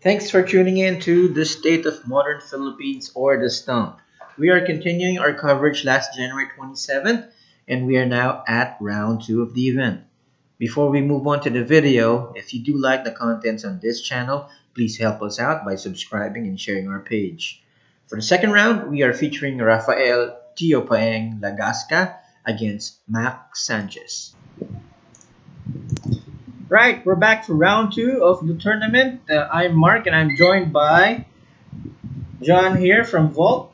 Thanks for tuning in to The State of Modern Philippines or The Stump. We are continuing our coverage last January 27th, and we are now at round 2 of the event. Before we move on to the video, if you do like the contents on this channel, please help us out by subscribing and sharing our page. For the second round, we are featuring Rafael Tio Paeng Lagasca against Mac Sanchez. Right, we're back for round 2 of the tournament. I'm Mark and I'm joined by John here from Vault.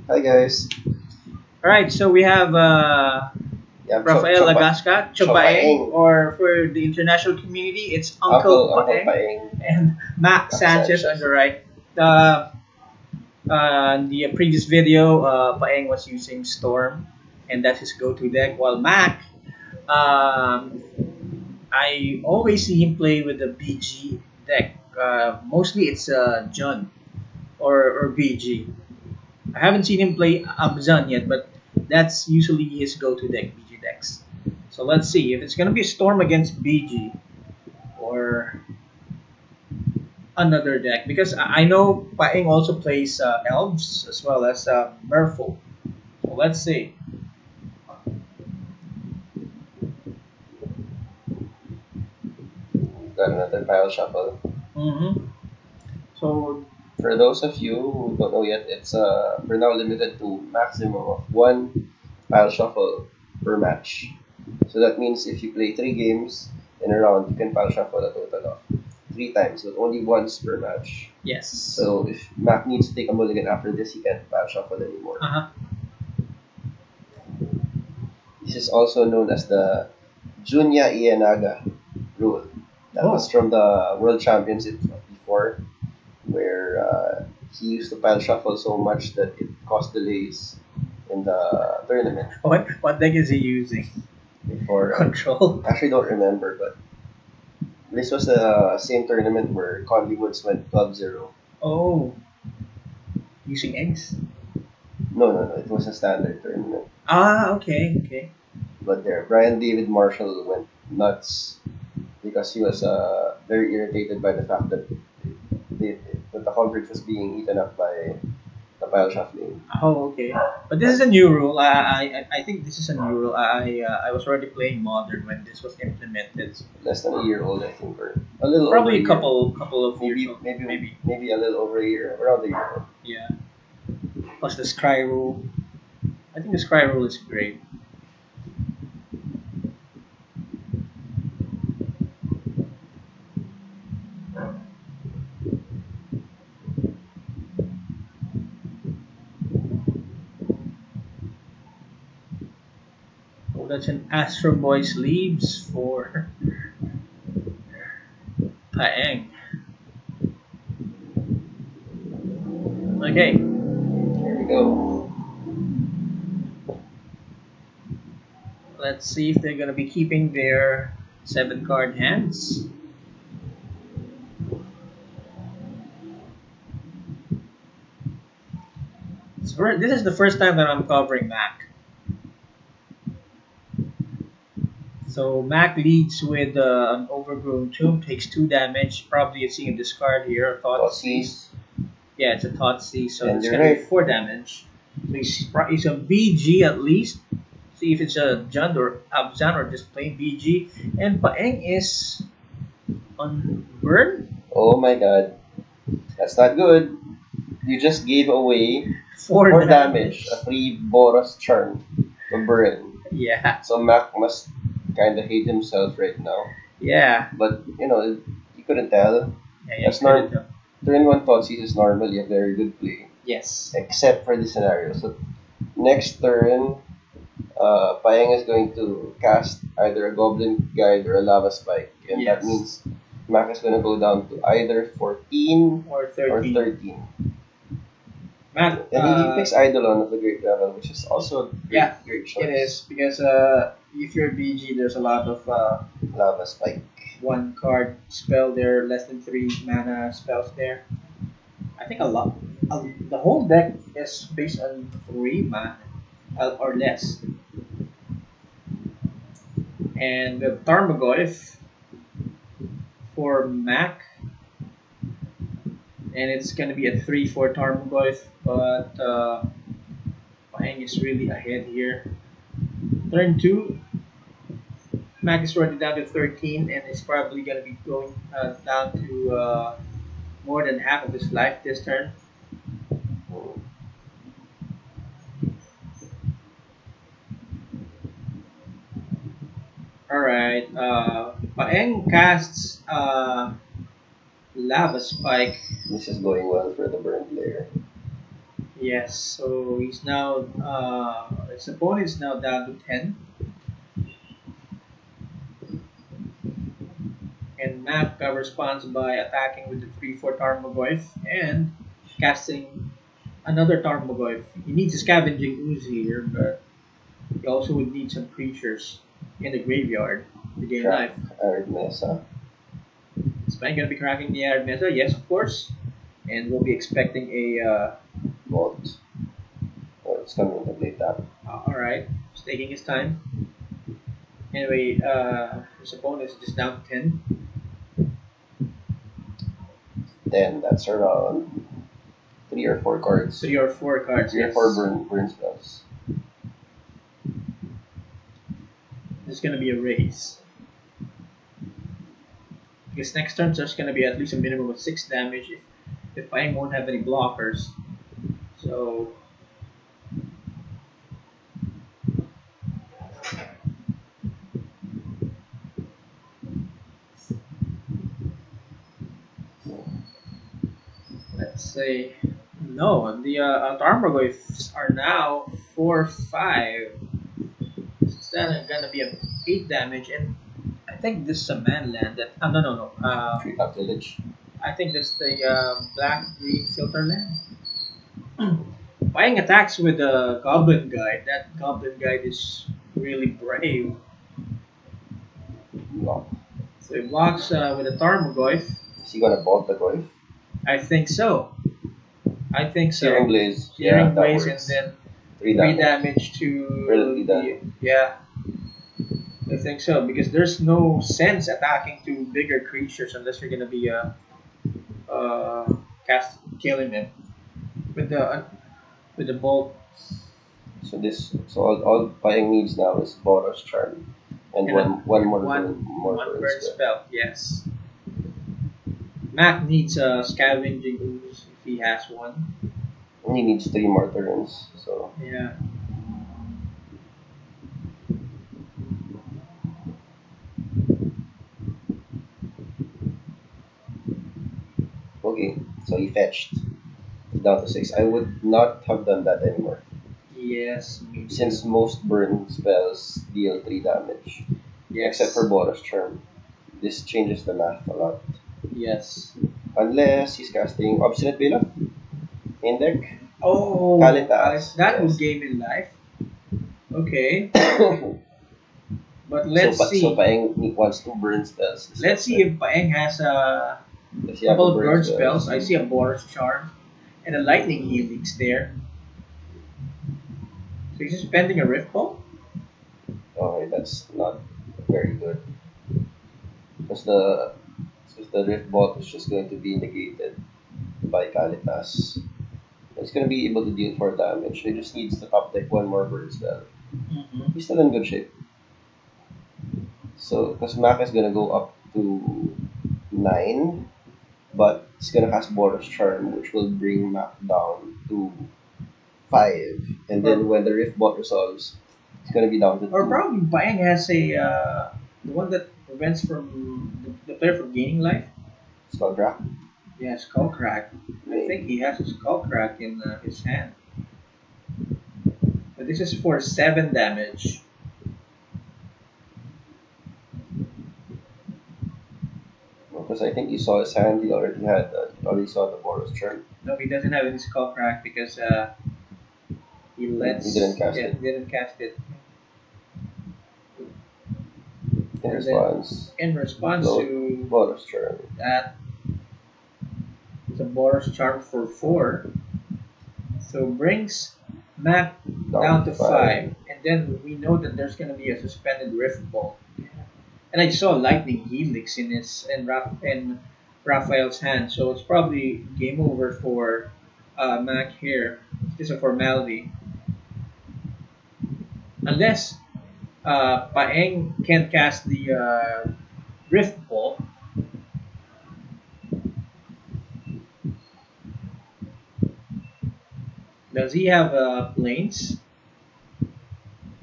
Hi guys. Alright, so we have Rafael Lagasca, Chopaeng, or for the international community, it's Uncle Paeng, and Mac Sanchez on the right. In the previous video, Paeng was using Storm, and that's his go-to deck, while Mac, I always see him play with the BG deck. Mostly it's Jun or BG. I haven't seen him play Abzan yet, but that's usually his go-to deck, BG decks. So let's see if it's gonna be Storm against BG or another deck, because I know Paeng also plays Elves as well as Merfolk. So let's see. Got another pile shuffle. So for those of you who don't know yet, it's we're now limited to maximum of 1 pile shuffle per match. So that means if you play 3 games in a round, you can pile shuffle a total of 3 times, but only once per match. yes. So if Mac needs to take a mulligan after this, he can't pile shuffle anymore. This is also known as the Junya Ienaga rule. That was from the World Championship before, where he used to pile shuffle so much that it caused delays in the tournament. What deck is he using? Before Control. I actually don't remember, but this was the same tournament where Conley Woods went 12-0. Oh, using eggs? No, it was a standard tournament. Okay. But there, Brian David Marshall went nuts because he was very irritated by the fact that the coverage was being eaten up by the pile shuffling. Oh, okay. But this is a new rule. I think this is a new rule. I was already playing Modern when this was implemented. Less than a year old, I think, or a little. Probably over a couple of years old. Maybe a little over a year, around a year. Yeah. Plus the Scry rule. I think the Scry rule is great. That's an Astro Boys leaves for Paeng. Okay. Here we go. Let's see if they're gonna be keeping their 7-card hands. This is the first time that I'm covering Mac. So Mac leads with an Overgrown Tomb, takes 2 damage. Probably you're seeing a discard here, Thoughtseize. Yeah, it's a Thoughtseize, so it's going to be 4 damage. So he's a BG at least. See if it's a Jund or Abzan or just plain BG. And Paeng is on burn. Oh my god. That's not good. You just gave away 4 damage. A 3 Boros charm to burn. Yeah. So Mac must kind of hate himself right now. Yeah. But, you couldn't tell. Yeah, Turn 1 Thoughtseize is normally a very good play. Yes. Except for this scenario. So, next turn, Paeng is going to cast either a Goblin Guide or a Lava Spike. And that means Mac is going to go down to either 14 or 13. And he picks Eidolon of the Great Revel, which is also a great choice. It is, because if you're BG, there's a lot of Lava Spike. 1 card spell there, less than 3 mana spells there. I think a lot. The whole deck is based on 3 mana or less. And the Tarmogoyf for Mac and it's gonna be a 3-4 Tarmogoyf, but Paeng is really ahead here. Turn 2, Mac is already down to 13, and it's probably gonna be going down to more than half of his life this turn. Alright, Paeng casts Lava Spike. This is going well for the burn player. Yes, so he's now, his opponent is now down to 10. And Mac responds by attacking with the 3-4 Tarmogoyf and casting another Tarmogoyf. He needs a Scavenging Ooze here, but he also would need some creatures in the graveyard to gain life. Arid Mesa. Is Paeng going to be cracking the Arid Mesa? Yes, of course. And we'll be expecting a Vault. Oh, it's coming to play tap. Alright, he's taking his time. Anyway, his opponent is just down to 10. 10, that's around 3 or 4 cards. 3 or 4 cards. 3 or 4 burn spells. There's going to be a raise. Because next turn there's going to be at least a minimum of 6 damage if Paeng won't have any blockers. So let's say no, the Tarmogoyfs are now 4/5. It's gonna be a 8 damage, and I think this is a man land that no. Treetop Village. I think that's the black green filter land. Paeng attacks with the Goblin Guide. That Goblin Guide is really brave. Block. So he blocks with a Tarmogoyf. Is he gonna vault the Goyf? I think so. Searing Blaze. Searing that Blaze, and works. then 3 3 damage. damage to Relatively the, done. yeah. I think so, because there's no sense attacking to bigger creatures unless you're gonna be killing them with the bolt. So all Paeng needs now is Boros Charm and one more burn spell. Yes. Mac needs a Scavenging Ooze if he has one. And he needs 3 more turns. So Yeah. okay, so he fetched. He's down to 6. I would not have done that anymore. Yes. Since most burn spells deal 3 damage. Yes. Except for Boros Charm. This changes the math a lot. Yes. Unless he's casting Obstinate Bala in deck. Oh, Kalitas. that Yes. would game in life. Okay. But let's see. So Paeng wants 2 burn spells. Let's see if Paeng has a couple of burn spells. I see a Boros Charm and a Lightning Helix there. So he's just spending a Rift Bolt? Okay, that's not very good. Because the Rift Bolt is just going to be negated by Kalitas. It's going to be able to deal 4 damage. He just needs to top deck 1 more burn spell. He's still in good shape. So, because Mac is going to go up to 9, but he's going to cast Boros Charm, which will bring Mac down to 5. And then when the Rift Bolt resolves, it's going to be down to 2. Or probably Paeng has the one that prevents from the player from gaining life. Skullcrack. Yeah, Skullcrack. I think he has a Skullcrack in his hand. But this is for 7 damage. Because I think you saw his hand, he already saw the Boros Charm. No, he doesn't have any Skullcrack because he didn't cast it. In response to Boros Charm. that, it's a Boros Charm for 4. So brings Mac down to 5. And then we know that there's going to be a suspended Rift Bolt. And I saw Lightning Helix in Rafael's hand. So it's probably game over for Mac here. It's a formality. Unless Paeng can't cast the Rift Ball. Does he have planes?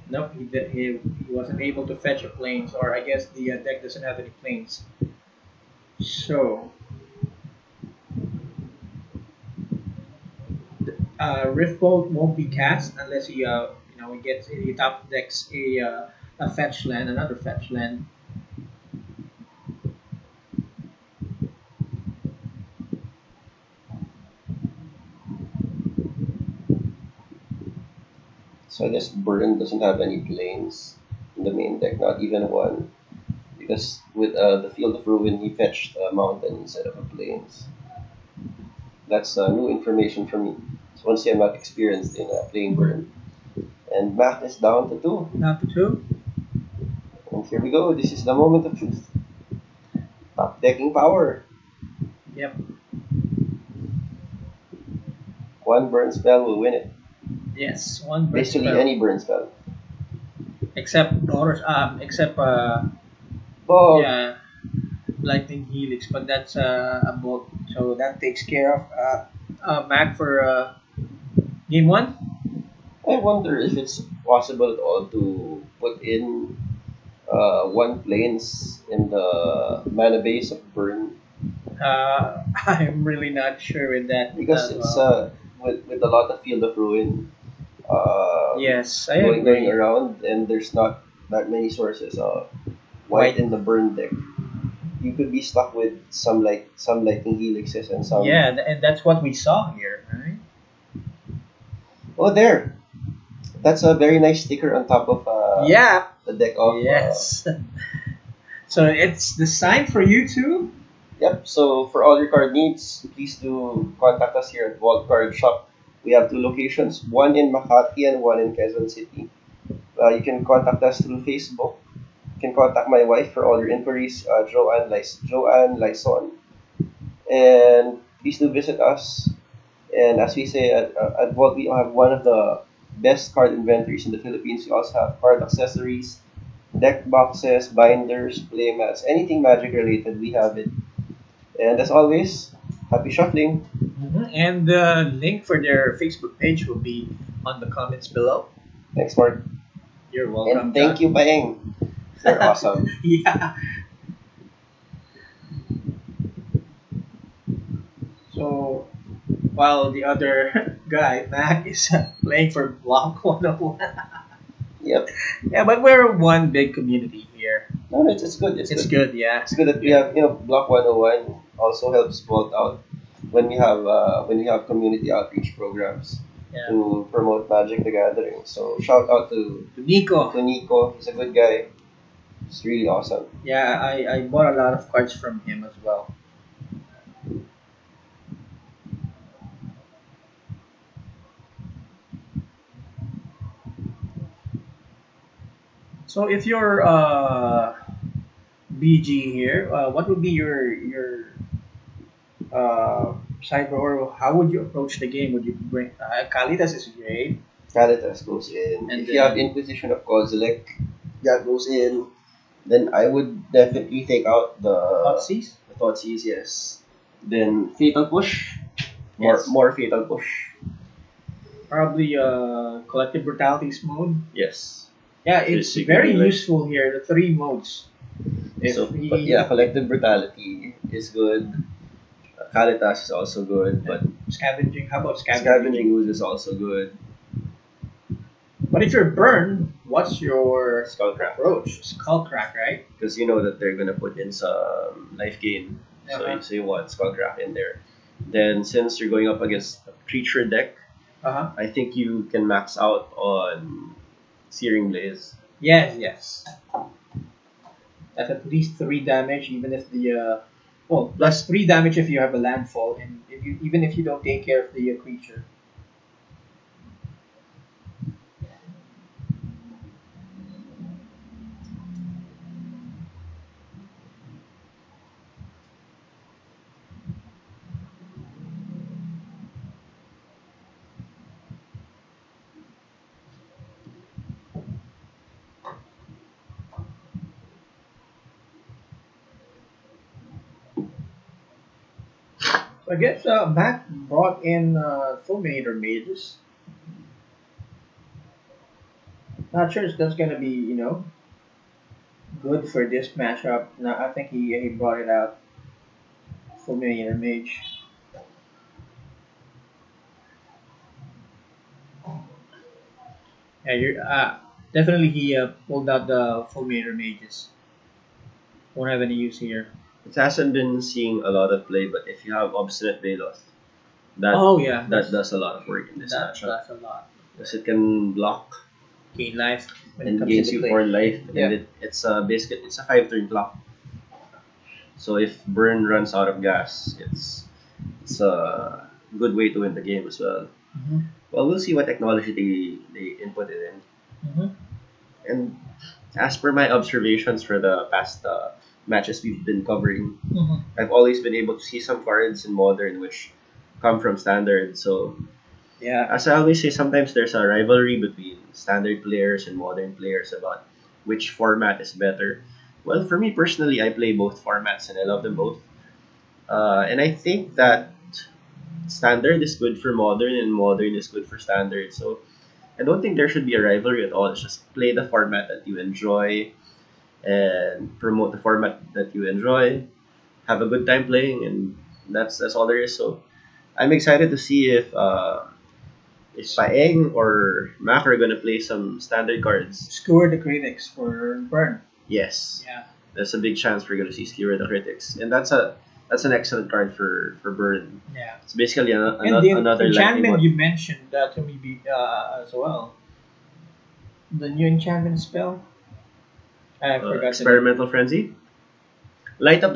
Nope, he wasn't able to fetch a planes, or I guess the deck doesn't have any planes. So, Rift Bolt won't be cast unless he gets he top decks a fetch land, another fetch land. So I guess Burn doesn't have any planes in the main deck, not even one. Because with the Field of Ruin, he fetched a mountain instead of a plains. That's new information for me. So once I'm not experienced in playing Burn. And Mac is down to 2. Down to two. And here we go. This is the moment of truth. Top decking power. Yep. One burn spell will win it. Yes, one burn Basically spell. any burn spell. Except Horus, except Oh, yeah, Lightning Helix, but that's a bolt, so that takes care of Mac for game one. I wonder if it's possible at all to put in one planes in the mana base of burn I'm really not sure with that because as it's well. with a lot of Field of Ruin Yes, I going agree. around, and there's not that many sources of white White. in the burn deck. You could be stuck with some lightning helixes and some. Yeah, and that's what we saw here, right? Oh, there! That's a very nice sticker on top of Yeah. the deck of. Yes. So it's designed for you too. Yep. So for all your card needs, please do contact us here at Vault Card Shop. We have 2 locations, one in Makati and one in Quezon City. You can contact us through Facebook. You can contact my wife for all your inquiries, Joanne Lyson. And please do visit us. And as we say at Vault, we have one of the best card inventories in the Philippines. We also have card accessories, deck boxes, binders, playmats, anything magic related, we have it. And as always, happy shuffling. And the link for their Facebook page will be on the comments below. Thanks, Mark. You're welcome. And thank you, Paeng. You're awesome. Yeah. So while the other guy, Mac, is playing for Block 101. Yep. Yeah, but we're one big community here. No, it's good. It's good, yeah. It's good that we have, Block 101 also helps Vault out when we have community outreach programs Yeah. to promote Magic the Gathering. So shout out to Nico. Nico. He's a good guy. It's really awesome. Yeah, I bought a lot of cards from him as well. So if you're BG here, what would be your cyber, or how would you approach the game? Would you bring Kalitas is great, Caritas goes in. and If you have then Inquisition of Kozilek, that goes in. Then I would definitely take out Thoughtseize? the Thoughtseize, yes. Then Fatal Push. Yes. More Fatal Push. Probably collective brutalities mode. Yes. Yeah, it's So you very can do, like, useful here. The three modes. If But yeah, Collective Brutality is good. Caritas is also good, but scavenging. How about Scavenging Ooze is also good. But if you're burned, what's your Skullcraft. approach? Skullcrack, right? Because you know that they're gonna put in some life gain. Uh-huh. So you want Skullcraft in there. Then since you're going up against a creature deck, Uh-huh. I think you can max out on Searing Blaze. Yes. That's at least 3 damage, even if the plus 3 damage if you have a landfall, and even if you don't take care of the creature. So I guess Mac brought in Fulminator Mages. Not sure if that's gonna be good for this matchup. No, I think he brought it out Fulminator Mage. Yeah, you're definitely he pulled out the Fulminator Mages. Won't have any use here. It hasn't been seeing a lot of play, but if you have Obstinate Veloth, that Oh yeah, that does a lot of work in this that matchup. that's a lot. Because it can block Gain life when it and comes gains into you play. 4 life, and Yeah. it's a 5 turn clock. So if Burn runs out of gas, it's a good way to win the game as well. Mm-hmm. Well, we'll see what technology they input it in. Mm-hmm. And as per my observations for the past matches we've been covering, Mm-hmm. I've always been able to see some cards in Modern which come from Standard. So Yeah. as I always say, sometimes there's a rivalry between Standard players and Modern players about which format is better. Well, for me personally, I play both formats and I love them both. And I think that Standard is good for Modern and Modern is good for Standard. So I don't think there should be a rivalry at all. It's just play the format that you enjoy and promote the format that you enjoy. Have a good time playing, and that's all there is. So I'm excited to see if Paeng or Mac are gonna play some standard cards. Skewer the critics for burn. Yes, Yeah. there's a big chance we're gonna see Skewer the Critics, and that's an excellent card for Burn. Yeah. It's basically And the another lightning enchantment bot. you mentioned to me as well. The new enchantment spell. I forgot the name. Experimental Frenzy. Light up.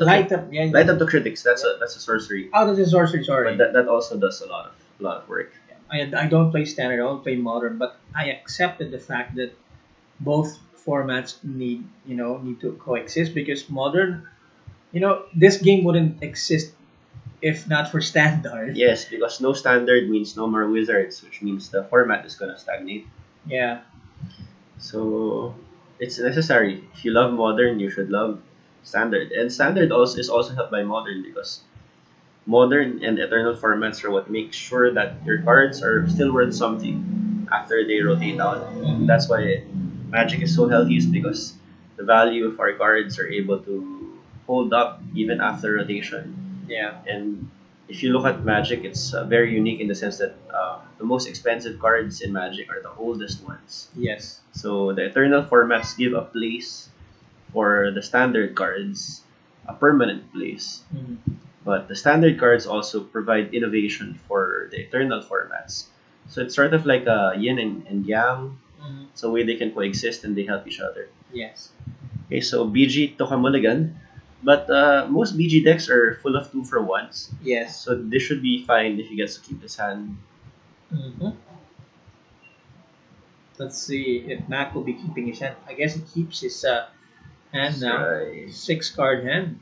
Yeah. Light up the critics. That's a sorcery, Oh, this is sorcery. Sorry. but that also does a lot of work. I don't play standard. I don't play modern, but I accepted the fact that both formats need to coexist because modern, this game wouldn't exist if not for standard. Yes, because no standard means no more wizards, which means the format is gonna stagnate. Yeah. So it's necessary. If you love modern, you should love standard. And standard also is also helped by modern because modern and eternal formats are what make sure that your cards are still worth something after they rotate out. And that's why Magic is so healthy is because the value of our cards are able to hold up even after rotation. Yeah. And if you look at Magic, it's very unique in the sense that the most expensive cards in Magic are the oldest ones. Yes. So the Eternal formats give a place for the standard cards, a permanent place. Mm-hmm. But the standard cards also provide innovation for the Eternal formats. So it's sort of like a yin and yang. Mm-hmm. It's a way they can coexist and they help each other. Yes. Okay, so BG took a mulligan. But most BG decks are full of 2-for-1s. Yes. So this should be fine if he gets to keep his hand. Mm-hmm. Let's see if Mac will be keeping his hand. I guess he keeps his hand That's now. right. 6-card hand.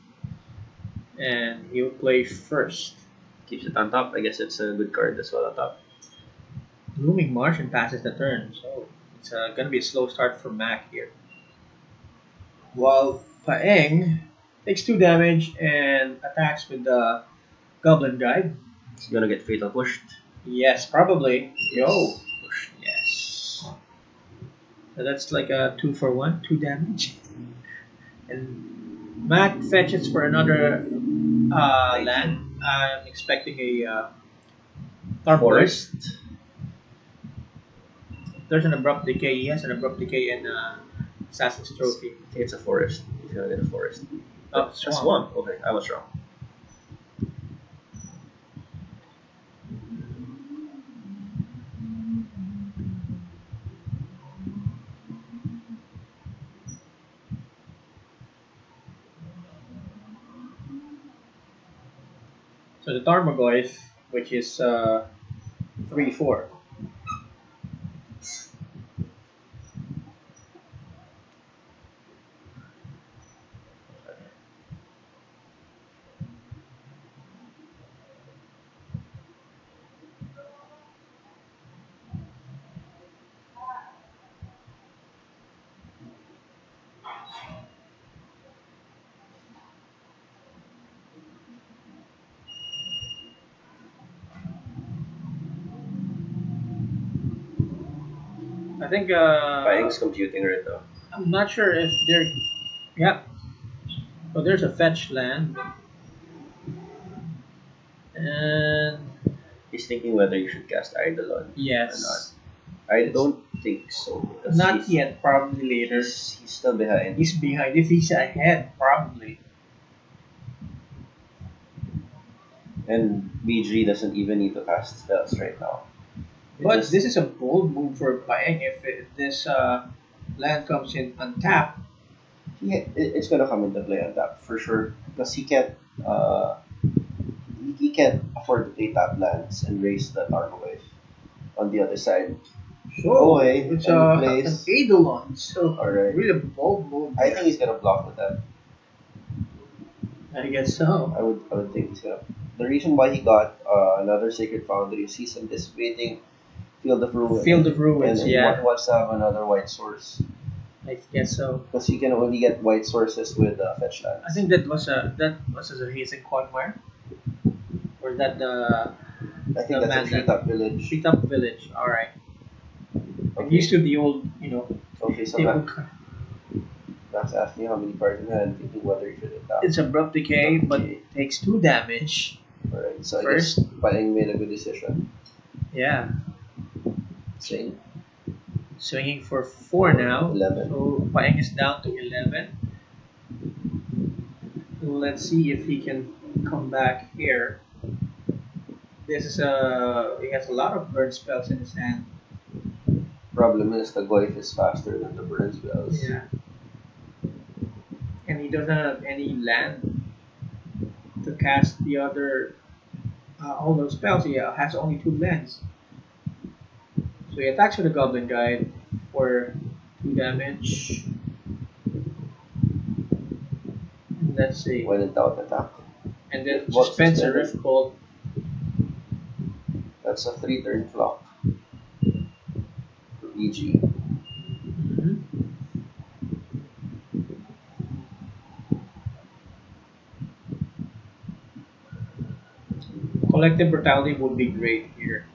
And he'll play first. Keeps it on top. I guess it's a good card as well on top. Looming Martian passes the turn, so it's going to be a slow start for Mac here. While Paeng takes 2 damage and attacks with the Goblin Guide. He's gonna get fatal pushed. Yes, probably. Yo. Pushed. Yes. So that's like a 2-for-1, 2 damage. And Mac fetches for another land. I'm expecting a Forest. There's an Abrupt Decay. He has an Abrupt Decay and Assassin's Trophy. I think it's a forest. He's gonna get a forest. Oh, A Swamp. swamp. Okay, I was wrong. So the Tarmogoyf, which is 3/4. think Paing's computing right now. I'm not sure if they're yeah. Oh, there's a fetch land, and He's thinking whether you should cast Eidolon or not. yes, I don't think so because not yet. Probably later. he's still behind. He's behind. If he's ahead, probably. And BG doesn't even need to cast spells right now. But this is a bold move for Paeng if this land comes in untapped. It's gonna come into play on that for sure because he can't afford to play tap lands and raise the Tarmo wave on the other side. So Okay, it's and an plays. Eidolon. So Alright. really bold move. I think he's gonna block with that. I guess so. I would think he's gonna. The reason why he got another Sacred Foundry is he's anticipating Field of Ruins. Field of Ruins, and yeah. wants to have another white source I guess so. because you can only get white sources with fetch lands. I think that was a Hazen Quagmire, or that the I think that's a treetop village. Treetop Village. All right. I'm used to the old, Okay, so table card. Max asked me how many cards in hand, thinking whether you should attack. It's abrupt decay, but Okay. takes 2 damage. Alright, so First. I guess Paeng made a good decision. Yeah. Same. Swinging for 4 now. 11. So Paeng is down to 11. Let's see if he can come back here. This is he has a lot of burn spells in his hand. Problem is the Goif is faster than the burn spells. Yeah. And he doesn't have any land to cast the other all those spells. He has only 2 lands. So he attacks with the Goblin Guide for 2 damage. Let's see. When in doubt, attack. And then What's spends a suspended? Rift Bolt. That's a 3-turn clock for EG. Collective Brutality would be great here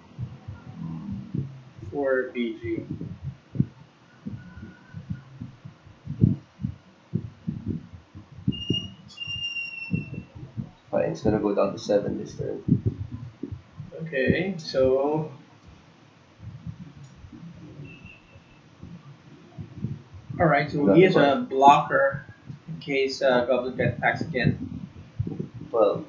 for BG. Fine, it's gonna go down to 7 this turn. Okay, so alright, so he is a blocker in case Goblin Guide attacks again. Well,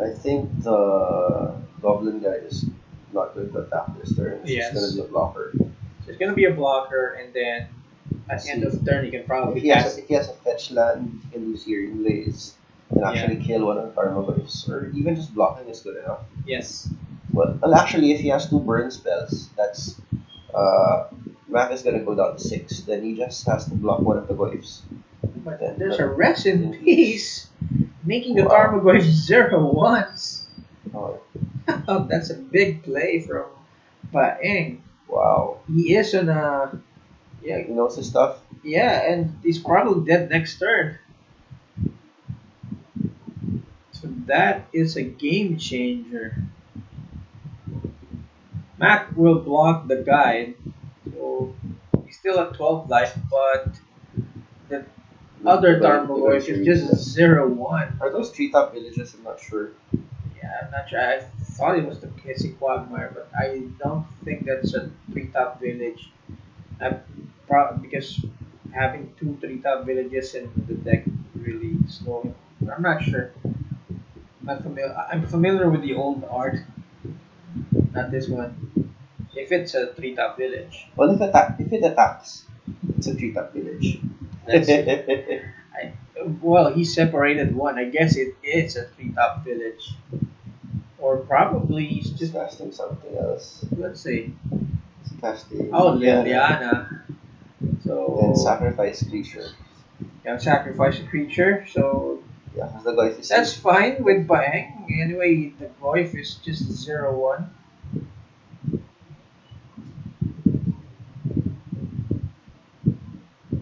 I think the Goblin Guide is not going to attack this turn. It's Yes. just going to be a blocker. So it's gonna be a blocker, and then at the end of turn, you can probably If he has cast. if he has a fetch land, he can do Searing Blaze and actually kill one of the Tarmogoyfs, or even just blocking is good enough. Yes. Well, actually, if he has 2 burn spells, that's math is gonna go down to 6. Then he just has to block one of the Goyfs. But Then there's the- a Rest in Peace, making the Wow. Tarmogoyf 0/1s. Oh, Oh, that's a big play from Paeng. wow, He is on a he knows his stuff. yeah, and he's probably dead next turn. So that is a game changer. Mac will block the guide, so he's still at 12 life, but the other Tarmogoyf is just 0/1. Are those treetop villages? I'm not sure. Yeah, I'm not sure. I thought it was the Kissing Quagmire, but I don't think that's a 3-top village. Because having 2 3-top villages in the deck really slow. I'm not sure. I'm familiar with the old art, not this one. If it's a 3-top village, Well, if it attacks, it's a treetop village. that's well, he separated one. I guess it is a 3-top village, or probably he's Just just casting something else. let's see. He's casting. Oh, Liliana. So And sacrifice creature. yeah, sacrifice a creature. So Yeah, because the Goyf is that's fine with Paeng. Anyway, the Goyf is just 0/1.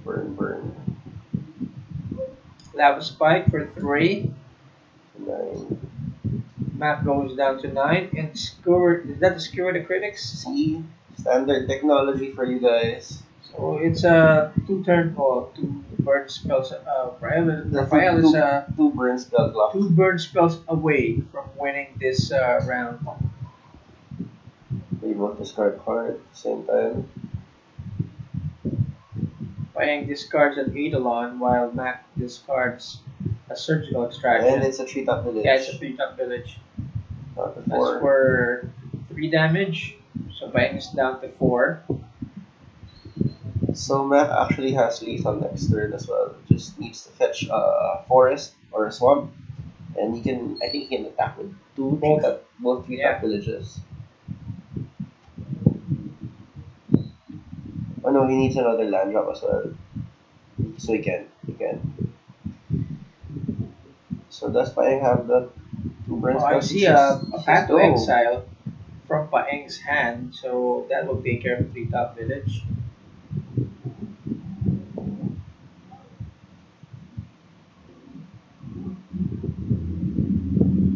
burn. Lava Spike for 3. 9. Map goes down to 9 and skewer. Is that the skewer the critics? See, standard technology for you guys. So it's a 2 turn or 2 burn spells. Rafael is two burn spell clock. 2 burn spells away from winning this round. We both discard card at the same time. Paying discards an Eidolon while Mac discards a surgical extraction. And it's a 3-top village. Yeah, it's a 3-top village. Not the That's 4. for 3 damage. So Paying is down to 4. So Mac actually has lethal next turn as well. Just needs to fetch a forest or a swamp. And he can, I think he can attack with both 3-top villages. Oh no, he needs another land drop as well. So he can. So does Paeng have the 2 burn I spells? see a Path to Exile from Paeng's hand, so that will take care of 3-top village.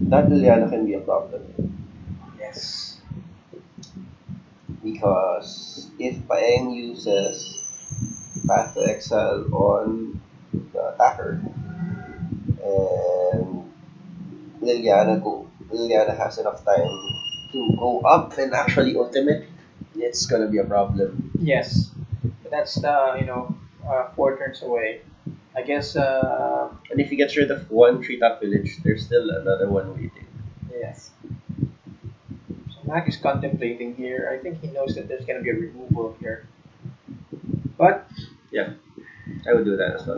That Liliana can be a problem. Yes. Because if Paeng uses Path to Exile on the attacker and Liliana has enough time to go up and actually ultimate, it's gonna be a problem. Yes. But that's the 4 turns away. I guess And if he gets rid of one 3-top village, there's still another one waiting. yes. So Mac is contemplating here. I think he knows that there's gonna be a removal here. But Yeah, I would do that as well.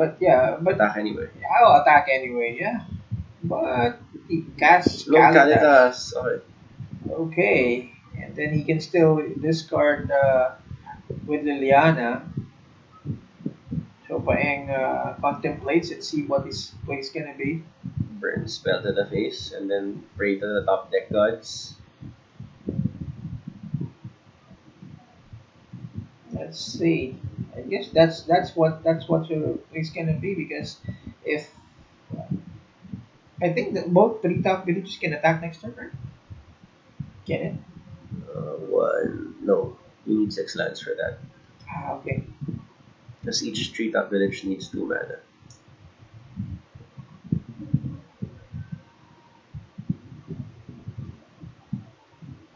but Attack anyway. I'll attack anyway, yeah. But he casts Low Kalitas. Kalitas. Okay. Okay. And then he can still discard with Liliana. So Paeng contemplates and see what his place gonna be. Burn spell to the face and then pray to the top deck gods. Let's see. I guess that's what your place gonna be, because if I think that both 3-top villages can attack next turn, right? Can it? One. No, you need 6 lands for that. Okay. Because each 3-top village needs 2 mana.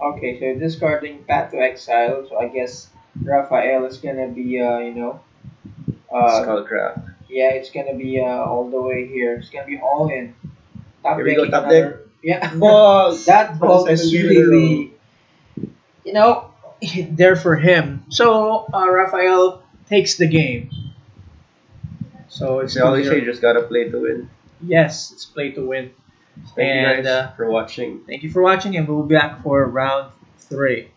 Okay, so discarding Path to Exile. So I guess Rafael is gonna be Skullcraft. yeah, it's gonna be all the way here. It's gonna be all in. Here we go, decking top another- Yeah. Balls! That ball is Second game in a really, there for him. So Rafael takes the game. So it's They always 2-0. say you just gotta play to win. Yes, it's play to win. Thank And, you guys for watching. Thank you for watching, and we'll be back for round 3.